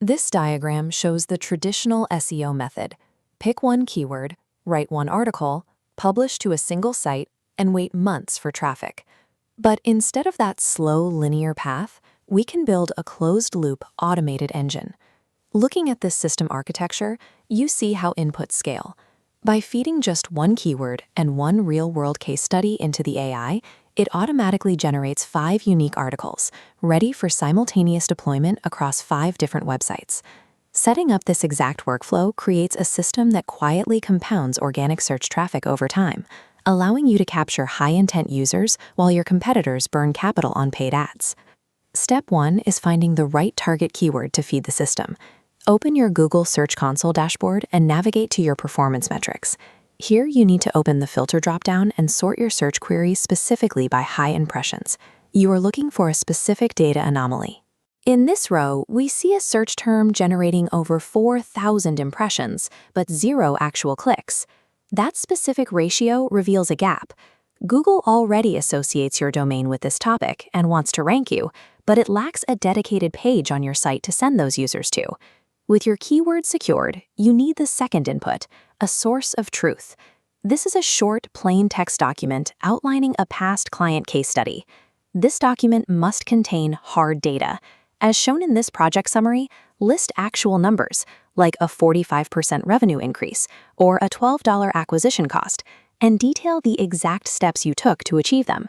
This diagram shows the traditional SEO method. Pick one keyword, write one article, publish to a single site, and wait months for traffic. But instead of that slow, linear path, we can build a closed-loop automated engine. Looking at this system architecture, you see how inputs scale. By feeding just one keyword and one real-world case study into the AI, it automatically generates 5 unique articles, ready for simultaneous deployment across 5 different websites. Setting up this exact workflow creates a system that quietly compounds organic search traffic over time, allowing you to capture high-intent users while your competitors burn capital on paid ads. Step 1 is finding the right target keyword to feed the system. Open your Google Search Console dashboard and navigate to your performance metrics. Here, you need to open the filter dropdown and sort your search queries specifically by high impressions. You are looking for a specific data anomaly. In this row, we see a search term generating over 4,000 impressions, but 0 actual clicks. That specific ratio reveals a gap. Google already associates your domain with this topic and wants to rank you, but it lacks a dedicated page on your site to send those users to. With your keyword secured, you need the second input, a source of truth. This is a short, plain text document outlining a past client case study. This document must contain hard data. As shown in this project summary, list actual numbers, like a 45% revenue increase or a $12 acquisition cost, and detail the exact steps you took to achieve them.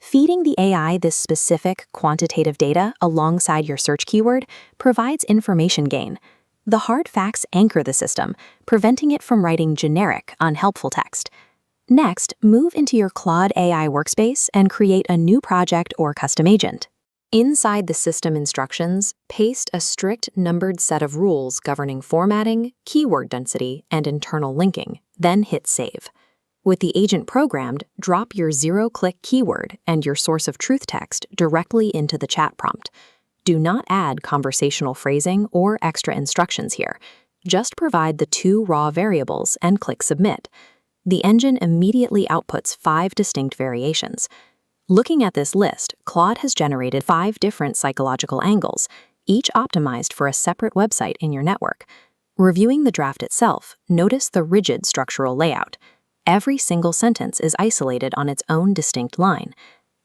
Feeding the AI this specific, quantitative data alongside your search keyword provides information gain. The hard facts anchor the system, preventing it from writing generic, unhelpful text. Next, move into your Claude AI workspace and create a new project or custom agent. Inside the system instructions, paste a strict numbered set of rules governing formatting, keyword density, and internal linking, then hit save. With the agent programmed, drop your 0-click keyword and your source of truth text directly into the chat prompt. Do not add conversational phrasing or extra instructions here. Just provide the 2 raw variables and click Submit. The engine immediately outputs 5 distinct variations. Looking at this list, Claude has generated 5 different psychological angles, each optimized for a separate website in your network. Reviewing the draft itself, notice the rigid structural layout. Every single sentence is isolated on its own distinct line.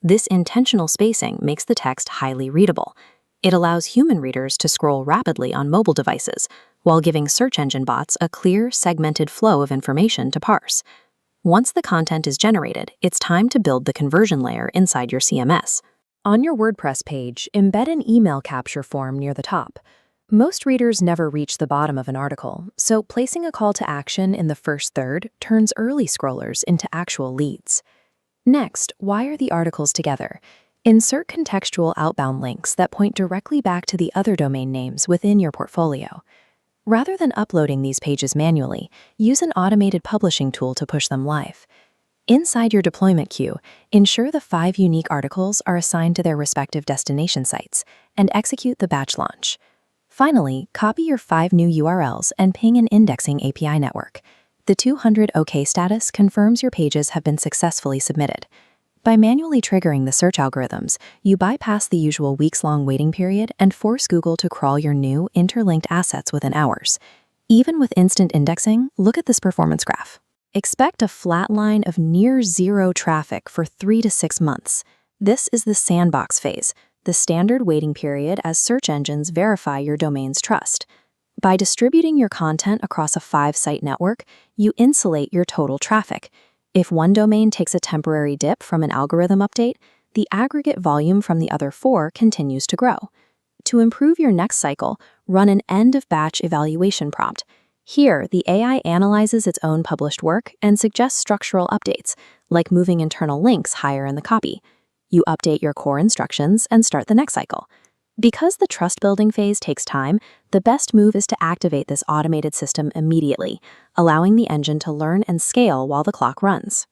This intentional spacing makes the text highly readable. It allows human readers to scroll rapidly on mobile devices, while giving search engine bots a clear, segmented flow of information to parse. Once the content is generated, it's time to build the conversion layer inside your CMS. On your WordPress page, embed an email capture form near the top. Most readers never reach the bottom of an article, so placing a call to action in the first third turns early scrollers into actual leads. Next, wire the articles together. Insert contextual outbound links that point directly back to the other domain names within your portfolio. Rather than uploading these pages manually, use an automated publishing tool to push them live. Inside your deployment queue, ensure the 5 unique articles are assigned to their respective destination sites and execute the batch launch. Finally, copy your 5 new URLs and ping an indexing API network. The 200 OK status confirms your pages have been successfully submitted. By manually triggering the search algorithms, you bypass the usual weeks-long waiting period and force Google to crawl your new, interlinked assets within hours. Even with instant indexing, look at this performance graph. Expect a flat line of near zero traffic for 3 to 6 months. This is the sandbox phase, the standard waiting period as search engines verify your domain's trust. By distributing your content across a 5-site network, you insulate your total traffic. If one domain takes a temporary dip from an algorithm update, the aggregate volume from the other 4 continues to grow. To improve your next cycle, run an end-of-batch evaluation prompt. Here, the AI analyzes its own published work and suggests structural updates, like moving internal links higher in the copy. You update your core instructions and start the next cycle. Because the trust-building phase takes time, the best move is to activate this automated system immediately, allowing the engine to learn and scale while the clock runs.